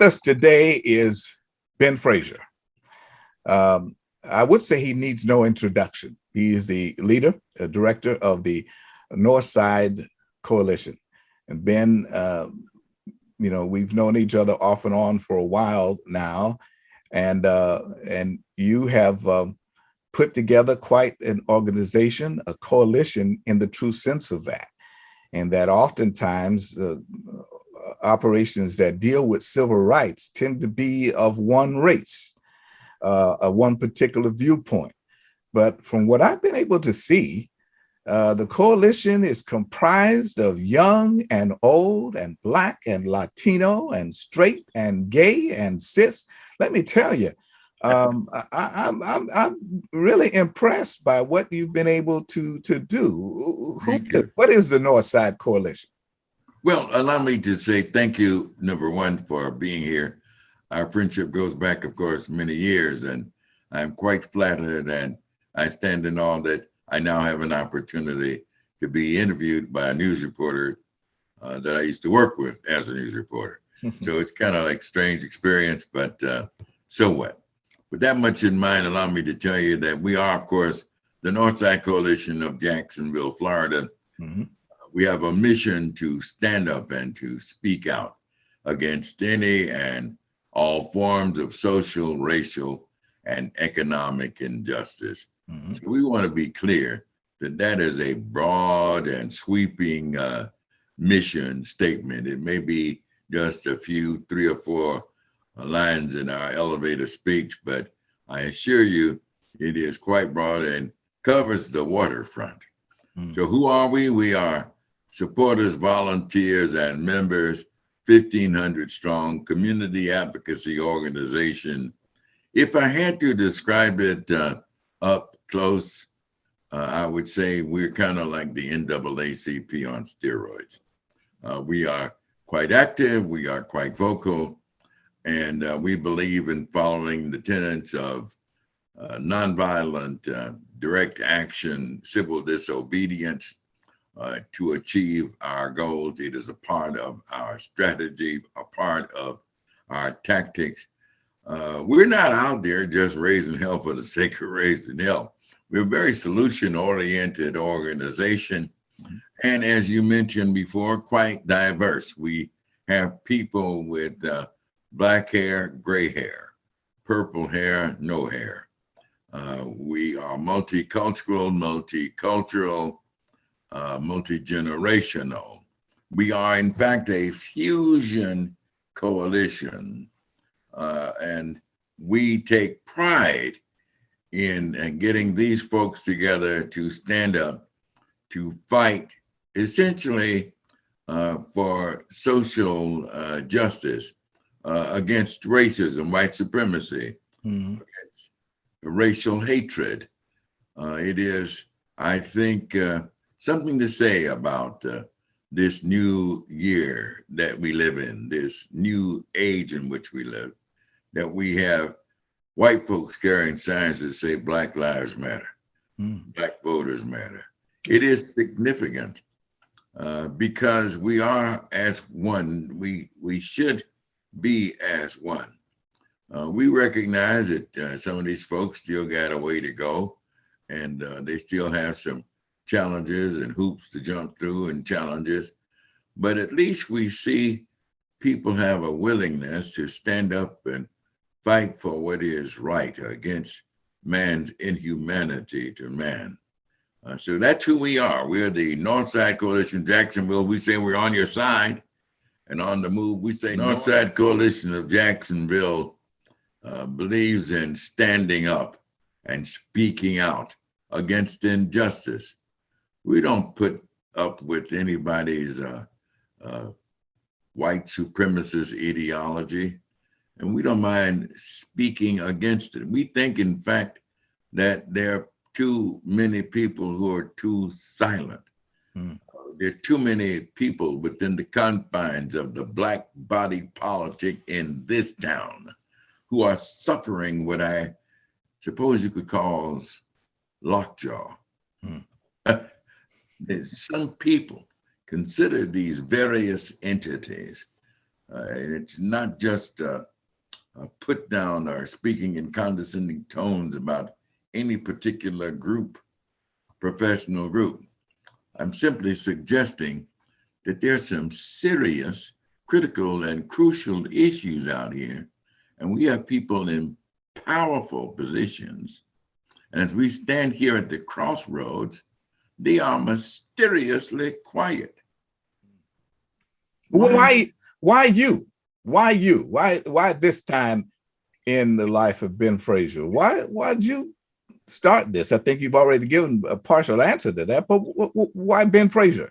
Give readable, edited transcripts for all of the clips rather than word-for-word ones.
With us today is Ben Frazier. I would say he needs no introduction. He is the leader, director of the North Side Coalition. And Ben, we've known each other off and on for a while now, and you have put together quite an organization, a coalition in the true sense of that, and that oftentimes operations that deal with civil rights tend to be of one race, one particular viewpoint. But from what I've been able to see, the coalition is comprised of young and old and Black and Latino and straight and gay and cis. Let me tell you, I'm really impressed by what you've been able to do. What is the North Side Coalition? Well, allow me to say thank you, number one, for being here. Our friendship goes back, of course, many years, and I'm quite flattered, and I stand in awe that I now have an opportunity to be interviewed by a news reporter that I used to work with as a news reporter. So it's kind of like a strange experience, but so what? With that much in mind, allow me to tell you that we are, of course, the Northside Coalition of Jacksonville, Florida. Mm-hmm. We have a mission to stand up and to speak out against any and all forms of social, racial, and economic injustice. Mm-hmm. So we want to be clear that that is a broad and sweeping mission statement. It may be just a few, 3 or 4 lines in our elevator speech, but I assure you it is quite broad and covers the waterfront. Mm-hmm. So who are we? We are supporters, volunteers, and members, 1,500 strong community advocacy organization. If I had to describe it up close, I would say we're kind of like the NAACP on steroids. We are quite active, we are quite vocal, and we believe in following the tenets of nonviolent, direct action, civil disobedience, to achieve our goals. It is a part of our strategy, a part of our tactics. We're not out there just raising hell for the sake of raising hell. We're a very solution-oriented organization. And as you mentioned before, quite diverse. We have people with Black hair, gray hair, purple hair, no hair. We are multicultural, multi-generational. We are, in fact, a fusion coalition, and we take pride in getting these folks together to stand up, to fight essentially for social justice, against racism, white supremacy, against racial hatred. It is, I think, something to say about this new year that we live in, this new age in which we live, that we have white folks carrying signs that say Black Lives Matter, Black voters matter. It is significant because we are as one. We should be as one. We recognize that some of these folks still got a way to go, and they still have some challenges and hoops to jump through and challenges, but at least we see people have a willingness to stand up and fight for what is right against man's inhumanity to man. So that's who we are. We're the Northside Coalition Jacksonville. We say we're on your side, and on the move, we say Northside Coalition of Jacksonville believes in standing up and speaking out against injustice. We don't put up with anybody's white supremacist ideology, and we don't mind speaking against it. We think, in fact, that there are too many people who are too silent. There are too many people within the confines of the Black body politic in this town who are suffering what I suppose you could call lockjaw. Some people consider these various entities And it's not just put down or speaking in condescending tones about any particular group, professional group. I'm simply suggesting that there's some serious, critical, and crucial issues out here. And we have people in powerful positions. And as we stand here at the crossroads, they are mysteriously quiet. Why you? Why this time in the life of Ben Frazier? Why'd you start this? I think you've already given a partial answer to that, but why Ben Frazier?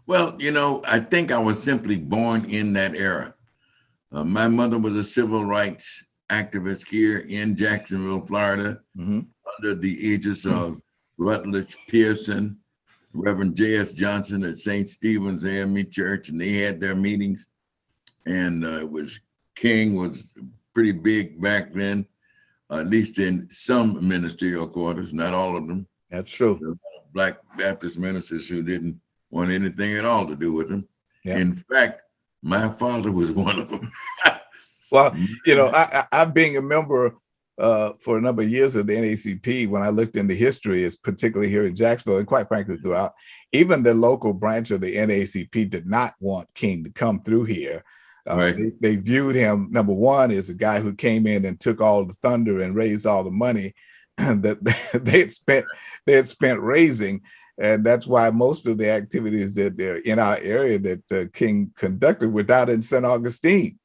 Well, I think I was simply born in that era. My mother was a civil rights activist here in Jacksonville, Florida, under the aegis of Rutledge Pearson, Reverend J.S. Johnson at St. Stephen's AME Church, and they had their meetings. And King was pretty big back then, at least in some ministerial quarters, not all of them. That's true. There were Black Baptist ministers who didn't want anything at all to do with them. Yeah. In fact, my father was one of them. Well, I being a member for a number of years of the NAACP, when I looked into history, is particularly here in Jacksonville, and quite frankly throughout, even the local branch of the NAACP did not want King to come through here. Right. They viewed him, number one, as a guy who came in and took all the thunder and raised all the money that they had spent raising. And that's why most of the activities that they're in our area that King conducted were down in St. Augustine.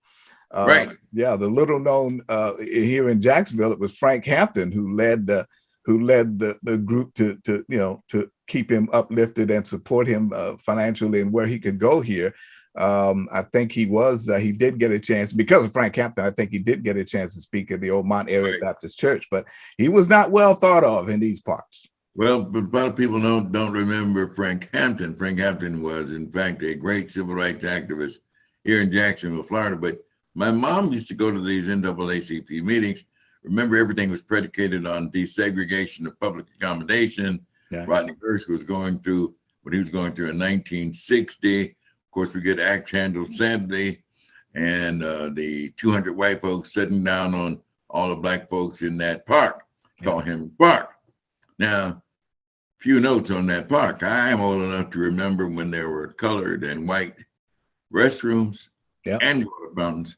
Right. Yeah, the little known here in Jacksonville, it was Frank Hampton who led the group to keep him uplifted and support him financially and where he could go here. I think he did get a chance because of Frank Hampton. I think he did get a chance to speak at the Old Mount Area Baptist Church, but he was not well thought of in these parts. Well, but a lot of people don't remember Frank Hampton. Frank Hampton was, in fact, a great civil rights activist here in Jacksonville, Florida. But my mom used to go to these NAACP meetings. Remember, everything was predicated on desegregation of public accommodation. Yeah. Rodney Hirsch was going through what he was going through in 1960. Of course, we get Axe Handled Saturday, and the 200 white folks sitting down on all the Black folks in that park, call him Park. Now, few notes on that park. I'm old enough to remember when there were colored and white restrooms and water fountains.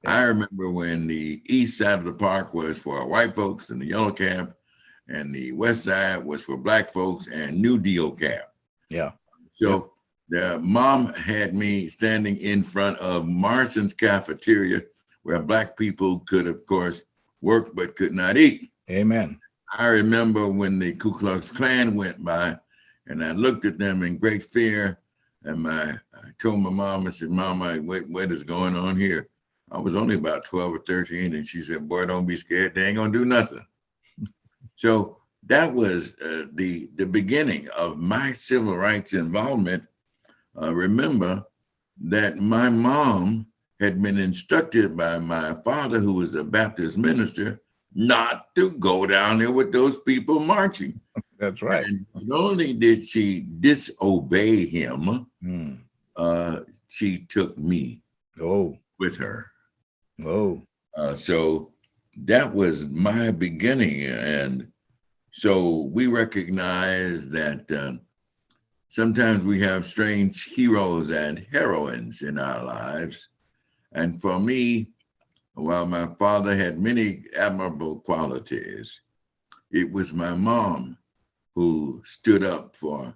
I remember when the east side of the park was for white folks in the yellow cab, and the west side was for Black folks and New Deal cab. Yeah. So the mom had me standing in front of Marston's cafeteria, where Black people could, of course, work but could not eat. Amen. I remember when the Ku Klux Klan went by, and I looked at them in great fear, and I told my mom, I said, "Mama, what is going on here?" I was only about 12 or 13, and she said, "Boy, don't be scared. They ain't gonna do nothing." So that was the beginning of my civil rights involvement. Remember that my mom had been instructed by my father, who was a Baptist minister, not to go down there with those people marching. That's right. And not only did she disobey him, she took me with her. So that was my beginning. And so we recognize that sometimes we have strange heroes and heroines in our lives. And for me, while my father had many admirable qualities, it was my mom who stood up for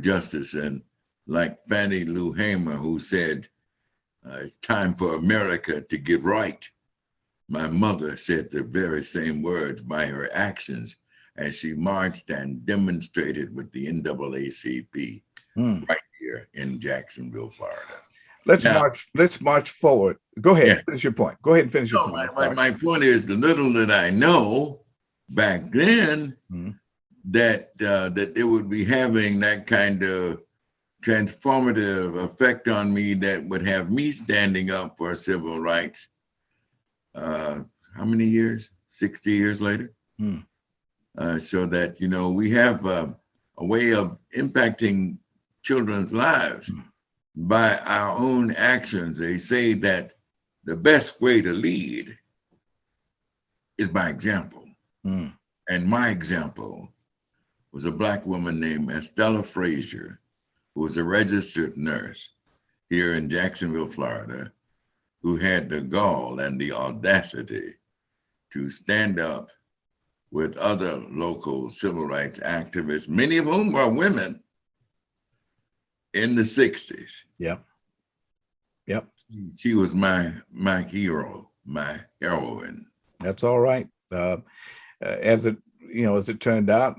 justice. And like Fannie Lou Hamer, who said, "It's time for America to get right." My mother said the very same words by her actions as she marched and demonstrated with the NAACP right here in Jacksonville, Florida. Let's march forward. Go ahead. Finish your point. Go ahead and finish your point. My point is, the little that I know back then, that it would be having that kind of transformative effect on me that would have me standing up for civil rights. How many years? 60 years later. So that, we have a way of impacting children's lives. by our own actions. They say that the best way to lead is by example. Mm. And my example was a Black woman named Estella Frazier, who was a registered nurse here in Jacksonville, Florida, who had the gall and the audacity to stand up with other local civil rights activists, many of whom were women, in the 60s. Yep. Yep. She was my hero, my heroine. That's all right. As it turned out,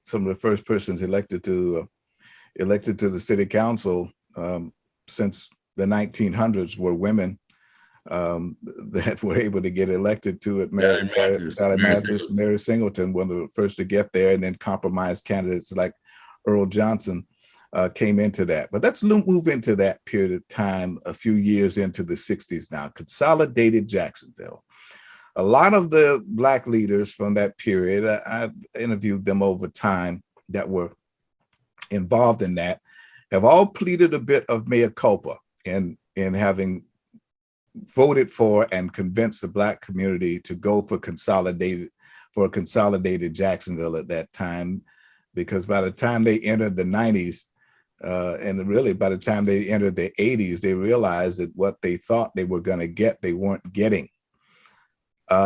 some of the first persons elected to the city council since the 1900s were women that were able to get elected to it. Sally Mathis, Mary Singleton, one of the first to get there, and then compromised candidates like Earl Johnson came into that. But let's move into that period of time, a few years into the 60s now. Consolidated Jacksonville. A lot of the Black leaders from that period, I've interviewed them over time that were involved in that, have all pleaded a bit of mea culpa in having voted for and convinced the Black community to go for a consolidated Jacksonville at that time, because by the time they entered the 90s, and really by the time they entered the 80s, they realized that what they thought they were going to get, they weren't getting.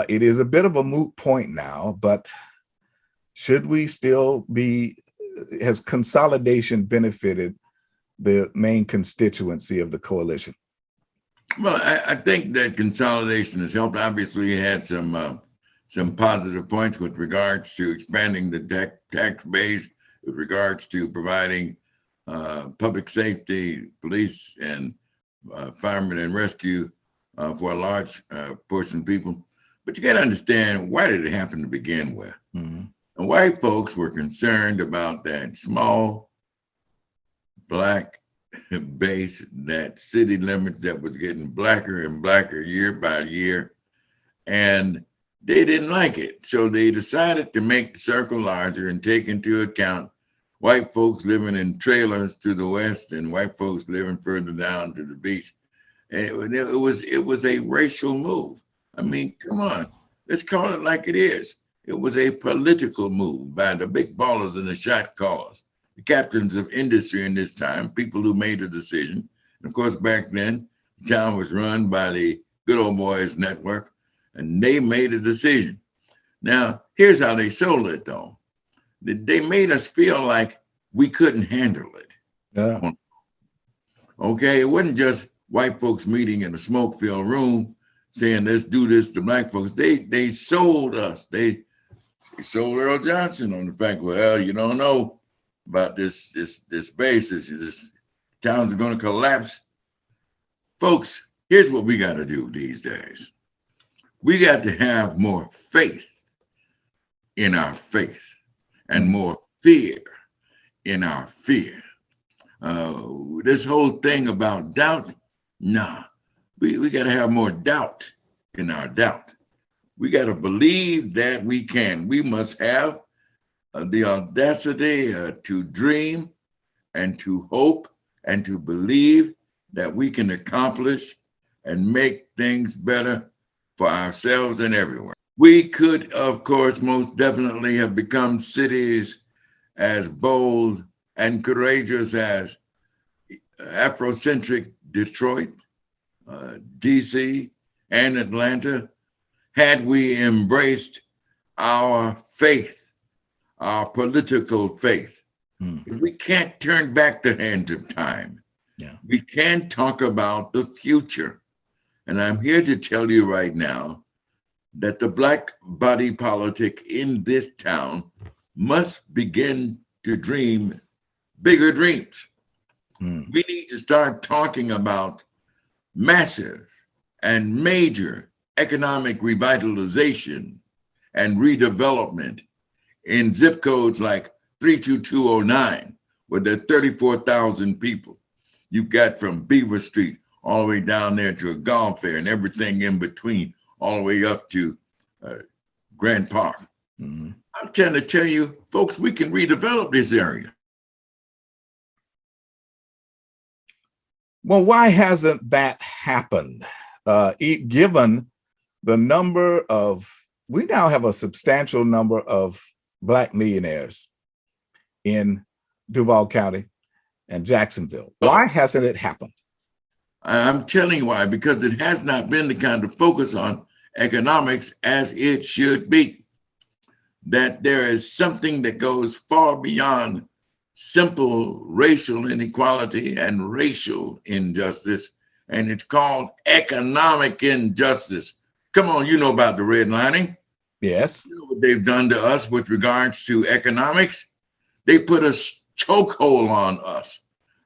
It is a bit of a moot point now, but should we still has consolidation benefited the main constituency of the coalition? Well, I think that consolidation has helped. Obviously, it had some positive points with regards to expanding the tax base, with regards to providing public safety, police, and firemen and rescue for a large portion of people. But you got to understand, why did it happen to begin with? Mm-hmm. And white folks were concerned about that small Black base, that city limits that was getting blacker and blacker year by year. And they didn't like it. So they decided to make the circle larger and take into account white folks living in trailers to the west and white folks living further down to the beach. And it was a racial move. I mean, come on, let's call it like it is. It was a political move by the big ballers and the shot callers, the captains of industry in this time, people who made a decision. And of course, back then, the town was run by the Good Old Boys Network, and they made a decision. Now, here's how they sold it, though. They made us feel like we couldn't handle it. Yeah. Okay, it wasn't just white folks meeting in a smoke-filled room saying, let's do this to Black folks. They sold us. They sold Earl Johnson on the fact, well, you don't know about this base. This towns are going to collapse. Folks, here's what we got to do these days. We got to have more faith in our faith and more fear in our fear. This whole thing about doubt, nah. We got to have more doubt in our doubt. We got to believe that we can. We must have the audacity to dream and to hope and to believe that we can accomplish and make things better for ourselves and everywhere. We could, of course, most definitely have become cities as bold and courageous as Afrocentric Detroit, DC, and Atlanta, had we embraced our faith, our political faith. We can't turn back the hands of time. Yeah. We can talk about the future. And I'm here to tell you right now that the Black body politic in this town must begin to dream bigger dreams. We need to start talking about massive and major economic revitalization and redevelopment in zip codes like 32209, where there are 34,000 people. You've got from Beaver Street all the way down there to a golf fair and everything in between, all the way up to Grand Park. I'm trying to tell you, folks, we can redevelop this area. Well, why hasn't that happened? Given the number of, we now have a substantial number of Black millionaires in Duval County and Jacksonville. Why hasn't it happened? I'm telling you why, because it has not been the kind of focus on economics as it should be. That there is something that goes far beyond simple racial inequality and racial injustice, and it's called economic injustice. Come on, you know about the redlining. Yes. You know what they've done to us with regards to economics? They put a chokehold on us.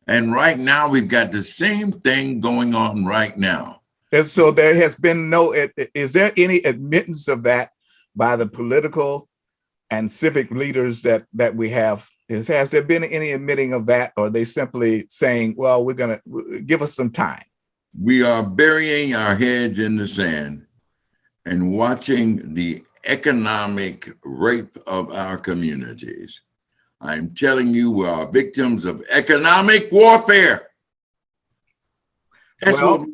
And right now, we've got the same thing going on right now. And so there has been no, is there any admittance of that by the political and civic leaders that we have? Has there been any admitting of that, or are they simply saying, well, we're going to give us some time? We are burying our heads in the sand and watching the economic rape of our communities. I'm telling you, we are victims of economic warfare. That's well,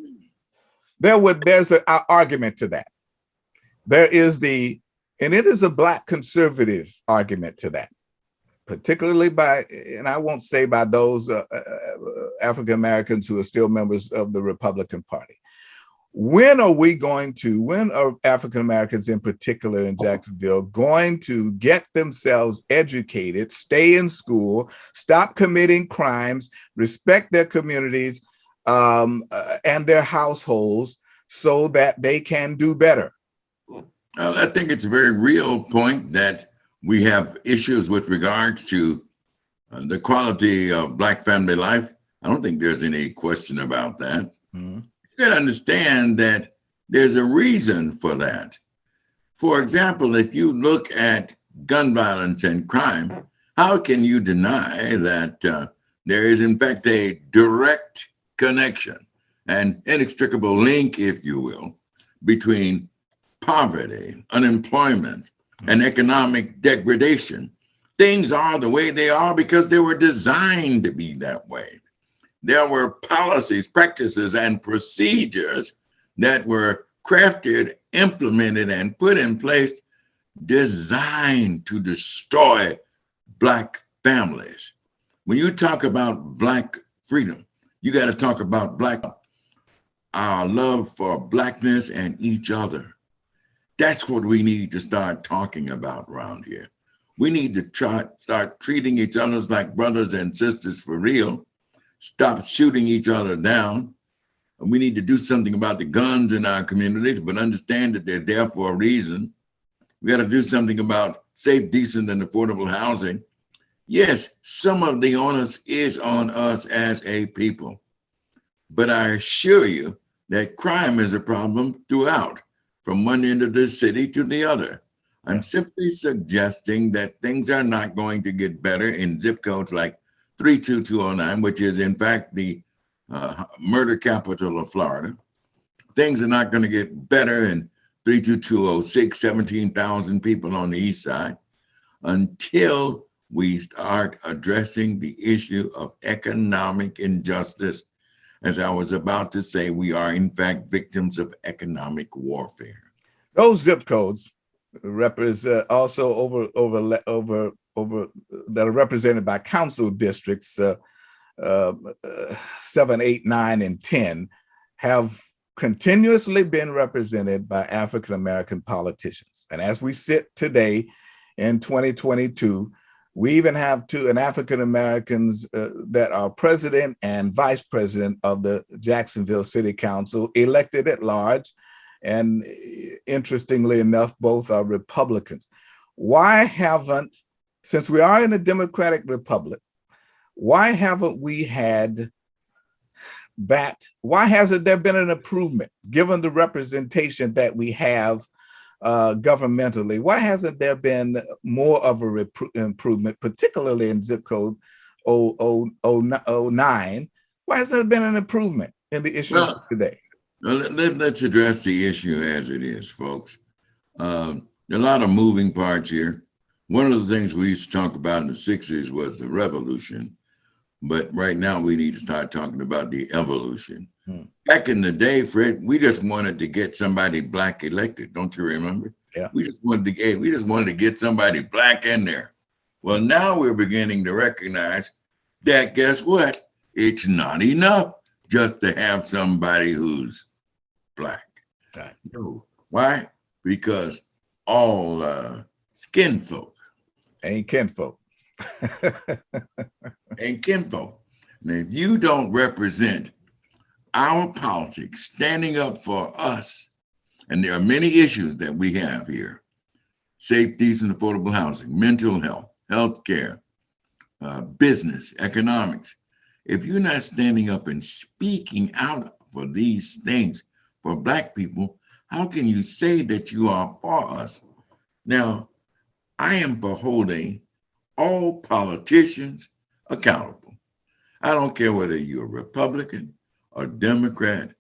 there's an argument to that. There is and it is a Black conservative argument to that, particularly by, and I won't say by those African Americans who are still members of the Republican Party. When are African Americans in particular in Jacksonville going to get themselves educated, stay in school, stop committing crimes, respect their communities and their households so that they can do better? I think it's a very real point that we have issues with regards to the quality of Black family life. I don't think there's any question about that. Mm-hmm. You got to understand that there's a reason for that. For example, if you look at gun violence and crime, how can you deny that there is, in fact, a direct connection, an inextricable link, if you will, between poverty, unemployment, and economic degradation? Things are the way they are because they were designed to be that way. There were policies, practices, and procedures that were crafted, implemented, and put in place designed to destroy Black families. When you talk about Black freedom, you got to talk about our love for Blackness and each other. That's what we need to start talking about around here. We need to start treating each other like brothers and sisters for real. Stop shooting each other down. And we need to do something about the guns in our communities, but understand that they're there for a reason. We got to do something about safe, decent, and affordable housing. Yes, some of the onus is on us as a people. But I assure you that crime is a problem throughout, from one end of the city to the other. I'm simply suggesting that things are not going to get better in zip codes like 32209, which is in fact the murder capital of Florida. Things are not going to get better in 32206, 17,000 people on the east side, until we start addressing the issue of economic injustice. As I was about to say, we are in fact victims of economic warfare. Those zip codes represent also over that are represented by council districts 7, 8, 9, and 10 have continuously been represented by African American politicians. And as we sit today in 2022, we even have an African Americans that are president and vice president of the Jacksonville City Council, elected at large. And interestingly enough, both are Republicans. Why haven't, since we are in a democratic republic, why haven't we had that? Why hasn't there been an improvement given the representation that we have governmentally? Why hasn't there been more of a improvement, particularly in zip code 0009? Why hasn't there been an improvement in the issue today? Let's address the issue as it is, folks. There are a lot of moving parts here. One of the things we used to talk about in the 60s was the revolution. But right now we need to start talking about the evolution. Hmm. Back in the day, Fred, we just wanted to get somebody black elected. Don't you remember? Yeah. We just wanted to get somebody black in there. Well, now we're beginning to recognize that, guess what? It's not enough just to have somebody who's black. Right. No. Why? Because all skin folk Ain't kinfolk. ain't kinfolk. And if you don't represent our politics, standing up for us, and there are many issues that we have here: safe, decent, affordable housing, mental health, health care, business, economics. If you're not standing up and speaking out for these things for Black people, how can you say that you are for us? Now, I am for holding all politicians accountable. I don't care whether you're a Republican or Democrat,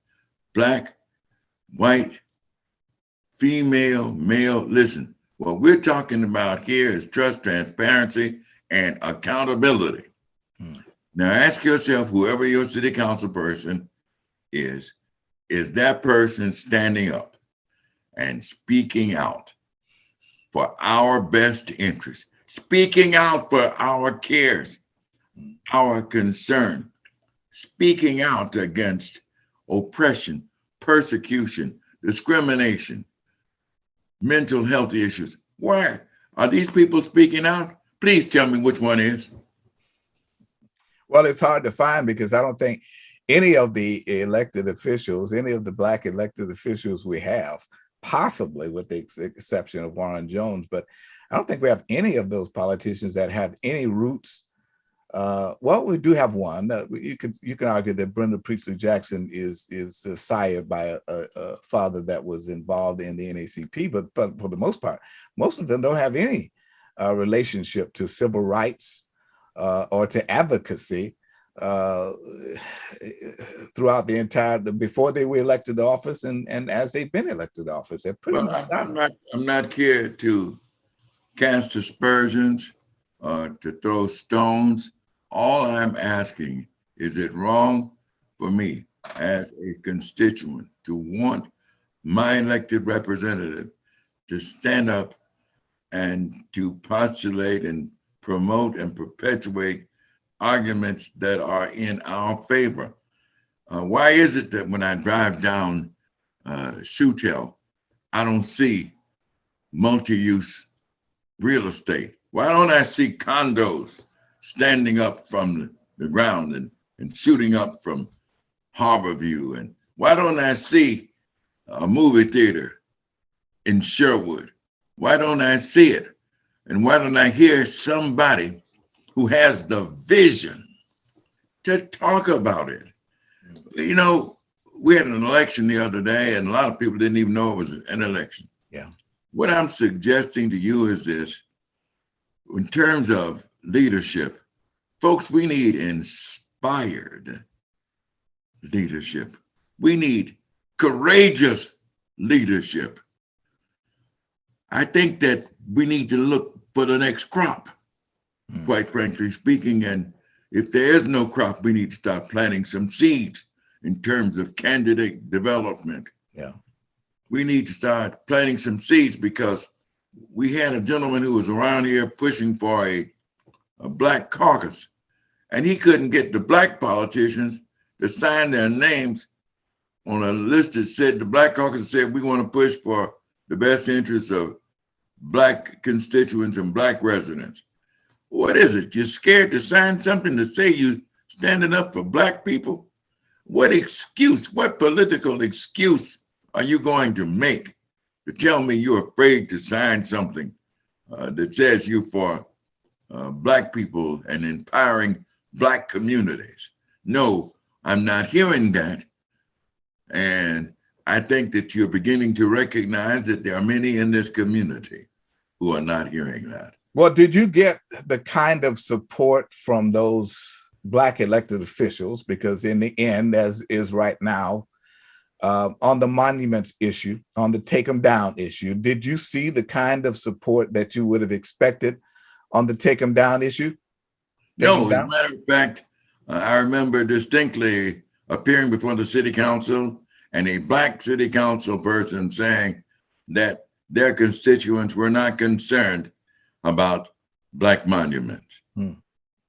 Black, white, female, male. Listen, what we're talking about here is trust, transparency, and accountability. Now ask yourself, whoever your city council person is that person standing up and speaking out for our best interest, speaking out for our cares, our concern, speaking out against oppression, persecution, discrimination, mental health issues? Why are these people speaking out? Please tell me which one is. Well, it's hard to find because I don't think any of the elected officials, any of the Black elected officials we have, possibly with the exception of Warren Jones, but I don't think we have any of those politicians that have any roots. Well, we do have one. You can argue that Brenda Priestley Jackson is sired by a father that was involved in the NAACP, but for the most part, most of them don't have any relationship to civil rights or to advocacy throughout the entire, before they were elected to office and as they've been elected to office. They're pretty much silent. I'm not here to cast aspersions or to throw stones. All I'm asking, is it wrong for me as a constituent to want my elected representative to stand up and to postulate and promote and perpetuate arguments that are in our favor? Why is it that when I drive down Schutel, I don't see multi-use real estate? Why don't I see condos standing up from the ground and shooting up from Harborview? And why don't I see a movie theater in Sherwood? Why don't I see it? And why don't I hear somebody who has the vision to talk about it? You know, we had an election the other day and a lot of people didn't even know it was an election. Yeah. What I'm suggesting to you is this: in terms of leadership, folks, we need inspired leadership. We need courageous leadership. I think that we need to look for the next crop, quite frankly speaking. And if there is no crop, we need to start planting some seeds in terms of candidate development. Yeah. We need to start planting some seeds because we had a gentleman who was around here pushing for a Black caucus, and he couldn't get the Black politicians to sign their names on a list that said, the Black caucus said, we want to push for the best interests of Black constituents and Black residents. What is it? You're scared to sign something to say you standing up for Black people? What excuse, what political excuse are you going to make to tell me you're afraid to sign something that says you for Black people and empowering Black communities? No, I'm not hearing that. And I think that you're beginning to recognize that there are many in this community who are not hearing that. Well, did you get the kind of support from those Black elected officials? Because in the end, as is right now, on the monuments issue, on the take them down issue, did you see the kind of support that you would have expected on the take them down issue? No, as a matter of fact, I remember distinctly appearing before the city council and a black city council person saying that their constituents were not concerned about black monuments.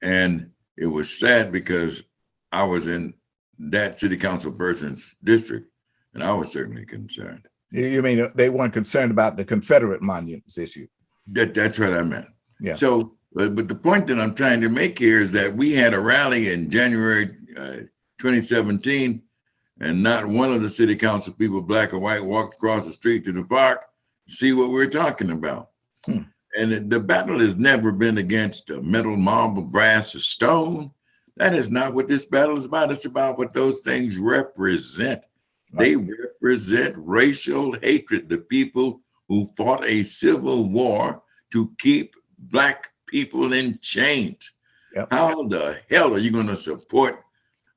And it was sad because I was in that city council person's district, and I was certainly concerned. You mean they weren't concerned about the Confederate monuments issue? That's what I meant. Yeah. So, but the point that I'm trying to make here is that we had a rally in January 2017, and not one of the city council people, black or white, walked across the street to the park to see what we're talking about. And the battle has never been against metal, marble, brass, or stone. That is not what this battle is about. It's about what those things represent. They represent racial hatred, the people who fought a civil war to keep black people in chains. How the hell are you going to support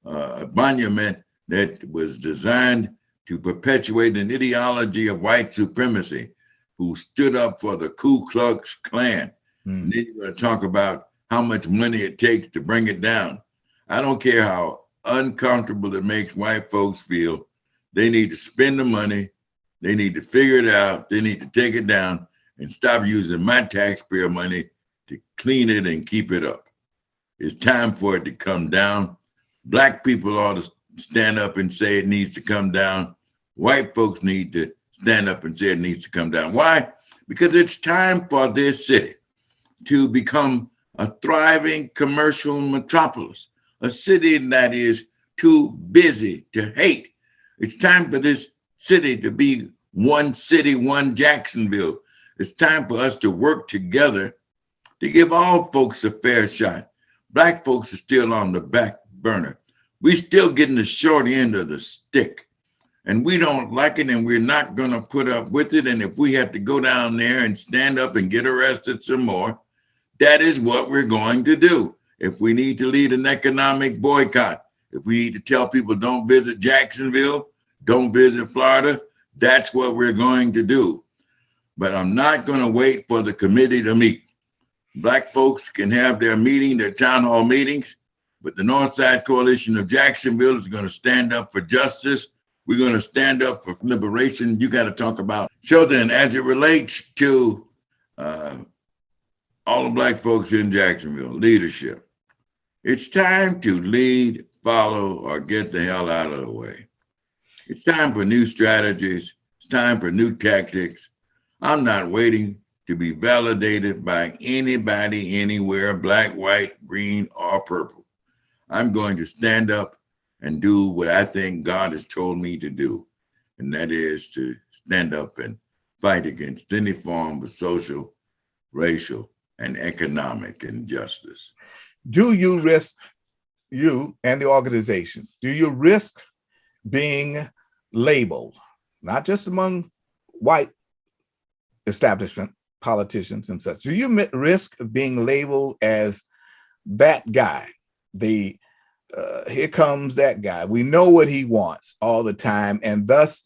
a monument that was designed to perpetuate an ideology of white supremacy, who stood up for the Ku Klux Klan? And then you're going to talk about how much money it takes to bring it down. I don't care how uncomfortable it makes white folks feel. They need to spend the money. They need to figure it out. They need to take it down and stop using my taxpayer money to clean it and keep it up. It's time for it to come down. Black people ought to stand up and say it needs to come down. White folks need to stand up and say it needs to come down. Why? Because it's time for this city to become a thriving commercial metropolis, a city that is too busy to hate. It's time for this city to be one city, one Jacksonville. It's time for us to work together to give all folks a fair shot. Black folks are still on the back burner. We still getting the short end of the stick. And we don't like it, and we're not going to put up with it. And if we have to go down there and stand up and get arrested some more, that is what we're going to do. If we need to lead an economic boycott, if we need to tell people don't visit Jacksonville, don't visit Florida, that's what we're going to do. But I'm not going to wait for the committee to meet. Black folks can have their meeting, their town hall meetings, but the Northside Coalition of Jacksonville is going to stand up for justice. We're going to stand up for liberation. You got to talk about. So then, as it relates to all the black folks in Jacksonville, leadership, it's time to lead, follow, or get the hell out of the way. It's time for new strategies. It's time for new tactics. I'm not waiting to be validated by anybody, anywhere, black, white, green, or purple. I'm going to stand up and do what I think God has told me to do, and that is to stand up and fight against any form of social, racial, and economic injustice. Do you risk, you and the organization, do you risk being labeled, not just among white establishment politicians and such, do you risk being labeled as that guy, the here comes that guy, we know what he wants all the time, and thus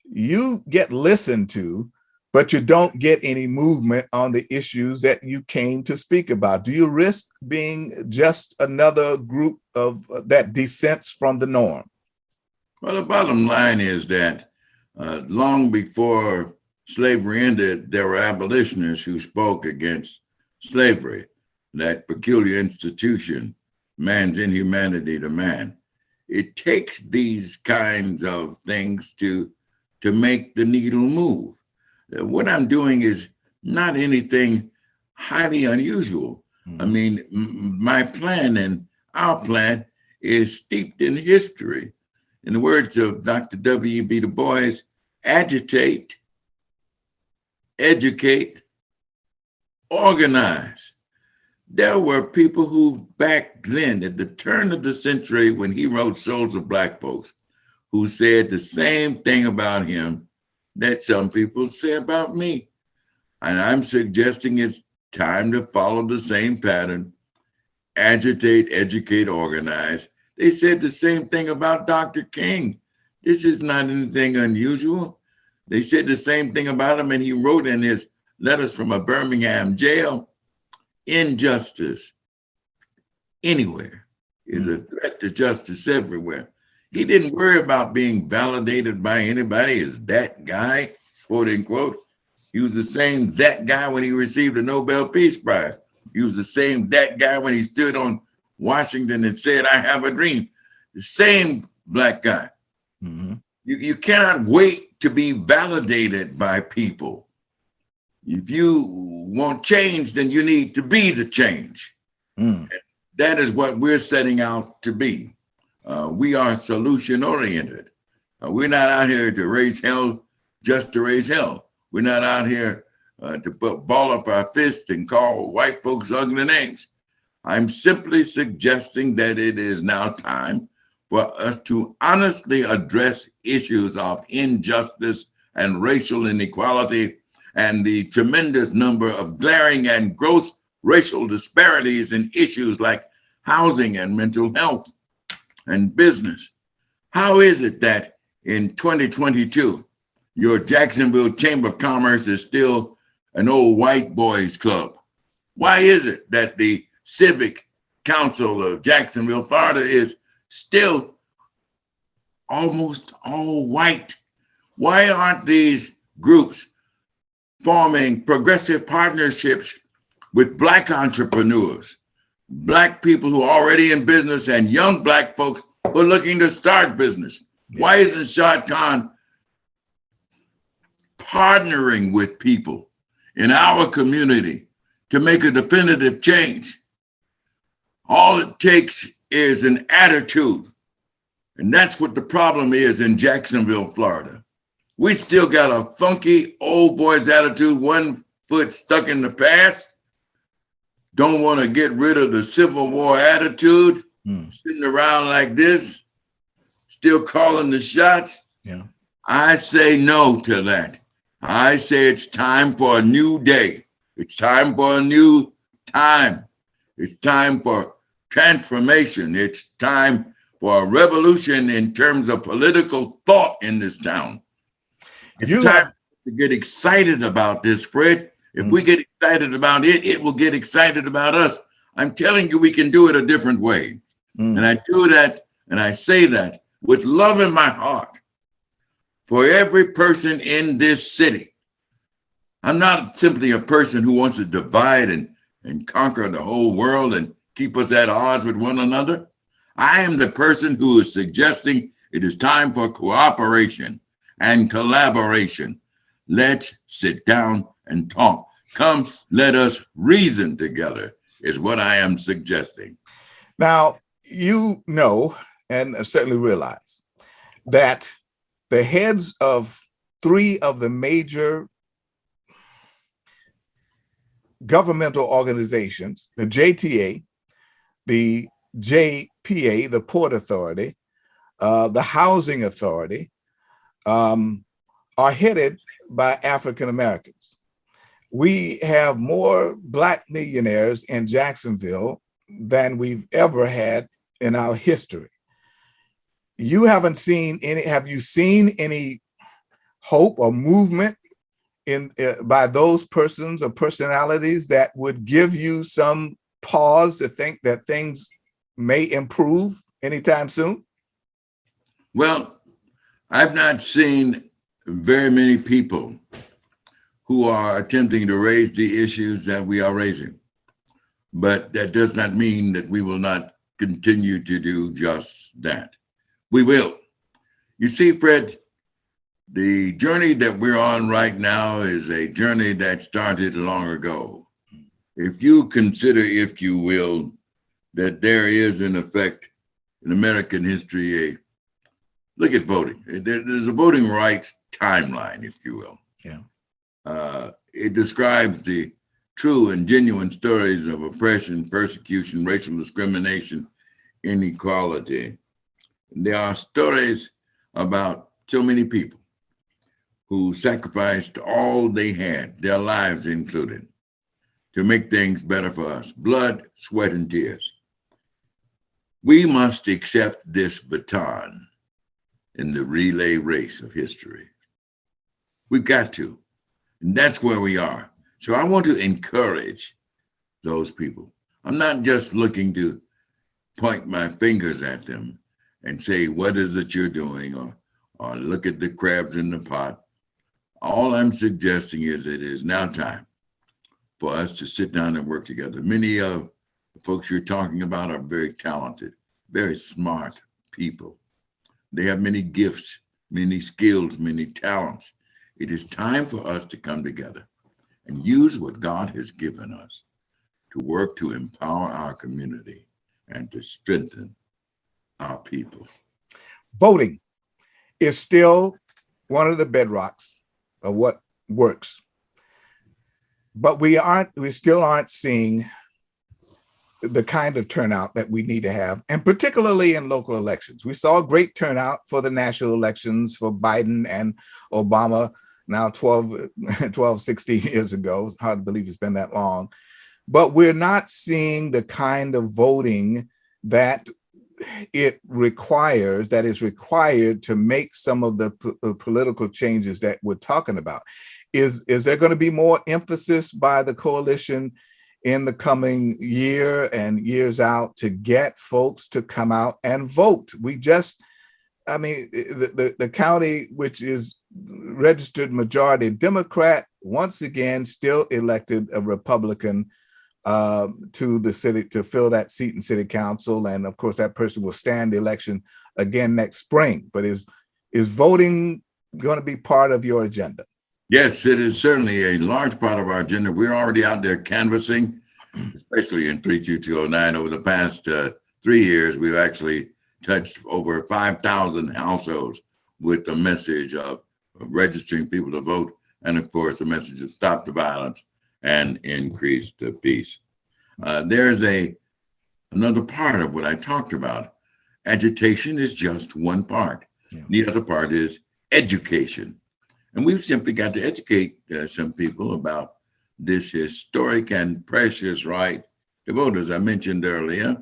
you get listened to, but you don't get any movement on the issues that you came to speak about? Do you risk being just another group of that dissents from the norm? Well, the bottom line is that long before slavery ended, there were abolitionists who spoke against slavery, that peculiar institution, man's inhumanity to man. It takes these kinds of things to make the needle move. What I'm doing is not anything highly unusual. I mean, my plan and our plan is steeped in history. In the words of Dr. W.E.B. Du Bois, agitate, educate, organize. There were people who back then, at the turn of the century, when he wrote Souls of Black Folks, who said the same thing about him that some people say about me. And I'm suggesting it's time to follow the same pattern: agitate, educate, organize. They said the same thing about Dr. King. This is not anything unusual. They said the same thing about him, and he wrote in his letters from a Birmingham jail, injustice anywhere is a threat to justice everywhere. He didn't worry about being validated by anybody as that guy, quote unquote. He was the same that guy when he received the Nobel Peace Prize. He was the same that guy when he stood on Washington and said, I have a dream. The same black guy. Mm-hmm. You cannot wait to be validated by people. If you want change, then you need to be the change. Mm. That is what we're setting out to be. We are solution oriented. We're not out here to raise hell just to raise hell. We're not out here to ball up our fists and call white folks ugly names. I'm simply suggesting that it is now time for us to honestly address issues of injustice and racial inequality and the tremendous number of glaring and gross racial disparities in issues like housing and mental health and business. How is it that in 2022, your Jacksonville Chamber of Commerce is still an old white boys club? Why is it that the Civic Council of Jacksonville, Florida is still almost all white? Why aren't these groups forming progressive partnerships with Black entrepreneurs, Black people who are already in business, and young Black folks who are looking to start business? Why isn't Shad Khan partnering with people in our community to make a definitive change? All it takes is an attitude. And that's what the problem is in Jacksonville, Florida. We still got a funky old boy's attitude, 1 foot stuck in the past. Don't want to get rid of the Civil War attitude, sitting around like this, still calling the shots. Yeah. I say no to that. I say it's time for a new day. It's time for a new time. It's time for transformation. It's time for a revolution in terms of political thought in this town. It's time to get excited about this, Fred. If we get excited about it, it will get excited about us. I'm telling you, we can do it a different way. And I do that, and I say that with love in my heart for every person in this city. I'm not simply a person who wants to divide and conquer the whole world and keep us at odds with one another. I am the person who is suggesting it is time for cooperation and collaboration. Let's sit down and talk. Come, let us reason together, is what I am suggesting. Now, you know, and certainly realize that the heads of 3 of the major governmental organizations, the JTA, the JPA, the Port Authority, the Housing Authority, are headed by African Americans. We have more Black millionaires in Jacksonville than we've ever had in our history. You haven't seen any, have you seen any hope or movement in by those persons or personalities that would give you some pause to think that things may improve anytime soon? Well, I've not seen very many people who are attempting to raise the issues that we are raising. But that does not mean that we will not continue to do just that. We will. You see, Fred, the journey that we're on right now is a journey that started long ago. If you consider, if you will, that there is in effect in American history, look at voting. There's a voting rights timeline, if you will. Yeah. It describes the true and genuine stories of oppression, persecution, racial discrimination, inequality. There are stories about so many people who sacrificed all they had, their lives included, to make things better for us. Blood, sweat, and tears. We must accept this baton in the relay race of history. We've got to. And that's where we are. So I want to encourage those people. I'm not just looking to point my fingers at them and say, what is it you're doing? Or look at the crabs in the pot. All I'm suggesting is it is now time for us to sit down and work together. Many of the folks you're talking about are very talented, very smart people. They have many gifts, many skills, many talents. It is time for us to come together and use what God has given us to work to empower our community and to strengthen our people. Voting is still one of the bedrocks of what works. But we still aren't seeing the kind of turnout that we need to have, and particularly in local elections. We saw a great turnout for the national elections for Biden and Obama now 16 years ago. It's hard to believe it's been that long. But we're not seeing the kind of voting that is required to make some of the political changes that we're talking about. Is there going to be more emphasis by the coalition in the coming year and years out to get folks to come out and vote? The county, which is registered majority Democrat, once again still elected a Republican to the city to fill that seat in city council, and of course that person will stand the election again next spring. But is voting going to be part of your agenda? Yes, it is certainly a large part of our agenda. We're already out there canvassing, especially in 32209. Over the past 3 years, we've actually touched over 5,000 households with the message of registering people to vote, and of course the message of stop the violence and increase the peace. There's another part of what I talked about. Agitation is just one part. Yeah. The other part is education. And we've simply got to educate some people about this historic and precious right to vote. As I mentioned earlier,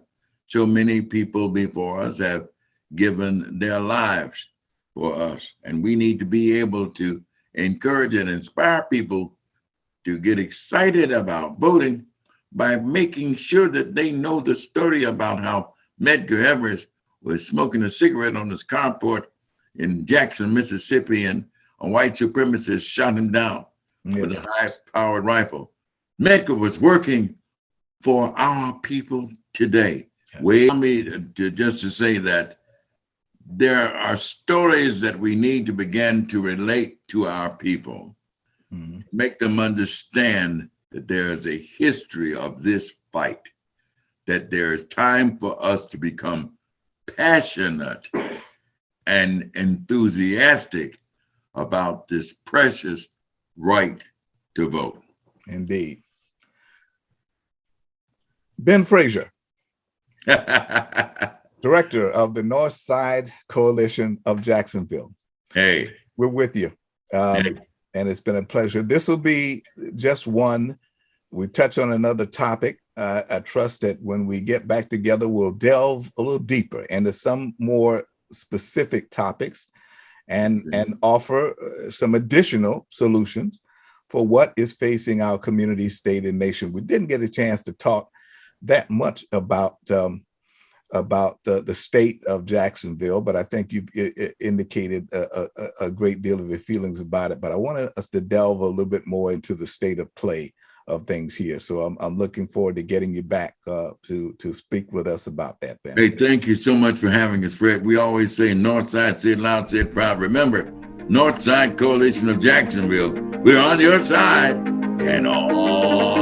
so many people before us have given their lives for us. And we need to be able to encourage and inspire people to get excited about voting by making sure that they know the story about how Medgar Evers was smoking a cigarette on his carport in Jackson, Mississippi, and a white supremacist shot him down with a high-powered rifle. Medgar was working for our people today. Allow me to say that there are stories that we need to begin to relate to our people, make them understand that there is a history of this fight, that there is time for us to become passionate and enthusiastic about this precious right to vote. Indeed. Ben Frazier, director of the North Side Coalition of Jacksonville. Hey. We're with you. And it's been a pleasure. This will be just one. We touch on another topic. I trust that when we get back together, we'll delve a little deeper into some more specific topics and offer some additional solutions for what is facing our community, state, and nation. We didn't get a chance to talk that much about the state of Jacksonville, but I think you've indicated a great deal of your feelings about it. But I wanted us to delve a little bit more into the state of play of things here. So I'm looking forward to getting you back to speak with us about that, Ben. Hey, thank you so much for having us, Fred. We always say Northside, say it loud, say it proud. Remember, Northside Coalition of Jacksonville, we're on your side and all